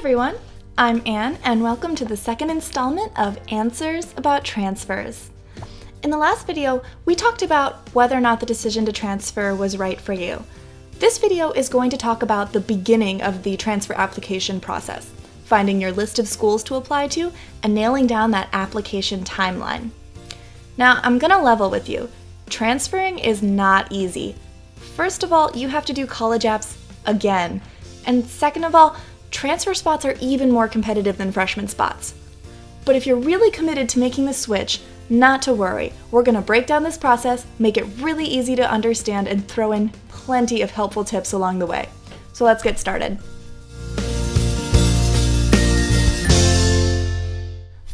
everyone, I'm Anne and welcome to the second installment of Answers About Transfers. In the last video, we talked about whether or not the decision to transfer was right for you. This video is going to talk about the beginning of the transfer application process, finding your list of schools to apply to, and nailing down that application timeline. Now, I'm gonna level with you. Transferring is not easy. First of all, you have to do college apps again. And second of all, transfer spots are even more competitive than freshman spots. But if you're really committed to making the switch, not to worry. We're gonna break down this process, make it really easy to understand, and throw in plenty of helpful tips along the way. So let's get started.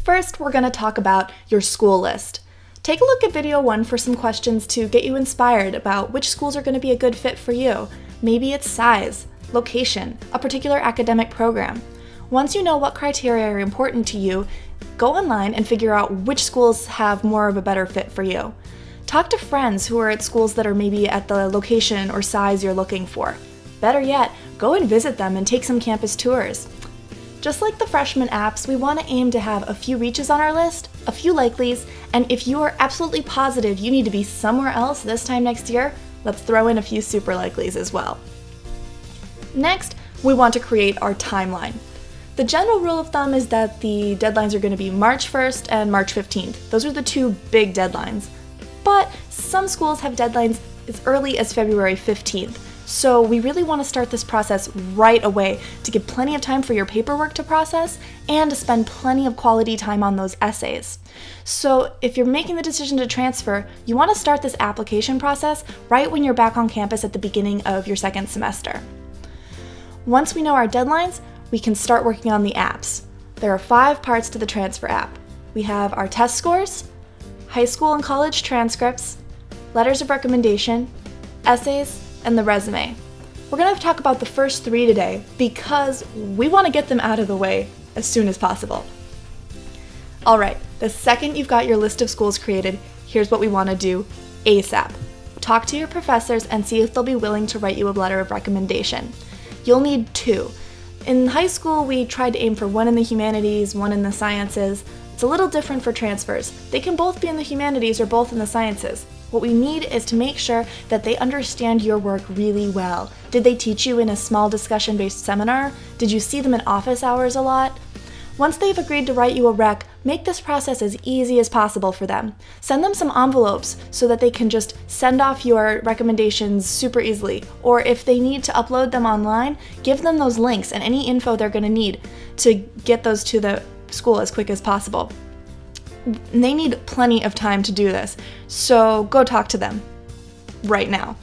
First, we're gonna talk about your school list. Take a look at video 1 for some questions to get you inspired about which schools are gonna be a good fit for you. Maybe it's size, location, a particular academic program. Once you know what criteria are important to you, go online and figure out which schools have more of a better fit for you. Talk to friends who are at schools that are maybe at the location or size you're looking for. Better yet, go and visit them and take some campus tours. Just like the freshman apps, we want to aim to have a few reaches on our list, a few likelies, and if you are absolutely positive you need to be somewhere else this time next year, let's throw in a few super likelies as well. Next, we want to create our timeline. The general rule of thumb is that the deadlines are going to be March 1st and March 15th. Those are the two big deadlines. But some schools have deadlines as early as February 15th. So we really want to start this process right away to give plenty of time for your paperwork to process and to spend plenty of quality time on those essays. So if you're making the decision to transfer, you want to start this application process right when you're back on campus at the beginning of your second semester. Once we know our deadlines, we can start working on the apps. There are 5 parts to the transfer app. We have our test scores, high school and college transcripts, letters of recommendation, essays, and the resume. We're going to talk about the first 3 today because we want to get them out of the way as soon as possible. Alright, the second you've got your list of schools created, here's what we want to do ASAP. Talk to your professors and see if they'll be willing to write you a letter of recommendation. You'll need 2. In high school, we tried to aim for 1 in the humanities, 1 in the sciences. It's a little different for transfers. They can both be in the humanities or both in the sciences. What we need is to make sure that they understand your work really well. Did they teach you in a small discussion-based seminar? Did you see them in office hours a lot? Once they've agreed to write you a rec, make this process as easy as possible for them. Send them some envelopes so that they can just send off your recommendations super easily. Or if they need to upload them online, give them those links and any info they're going to need to get those to the school as quick as possible. They need plenty of time to do this, so go talk to them right now.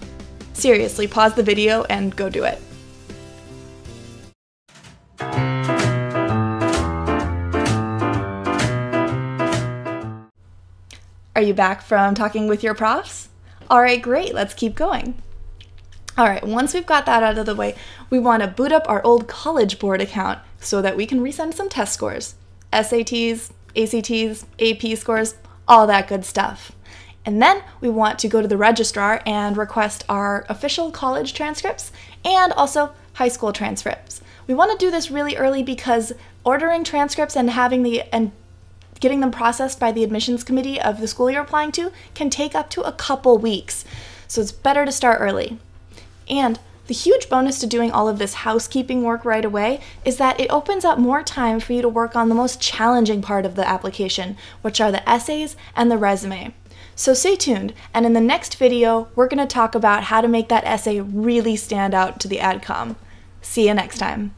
Seriously, pause the video and go do it. Are you back from talking with your profs? Alright, great, let's keep going. Alright, once we've got that out of the way, we want to boot up our old College Board account so that we can resend some test scores. SATs, ACTs, AP scores, all that good stuff. And then we want to go to the registrar and request our official college transcripts and also high school transcripts. We want to do this really early because ordering transcripts and getting them processed by the admissions committee of the school you're applying to can take up to a couple weeks. So it's better to start early. And the huge bonus to doing all of this housekeeping work right away is that it opens up more time for you to work on the most challenging part of the application, which are the essays and the resume. So stay tuned, and in the next video, we're going to talk about how to make that essay really stand out to the AdCom. See you next time.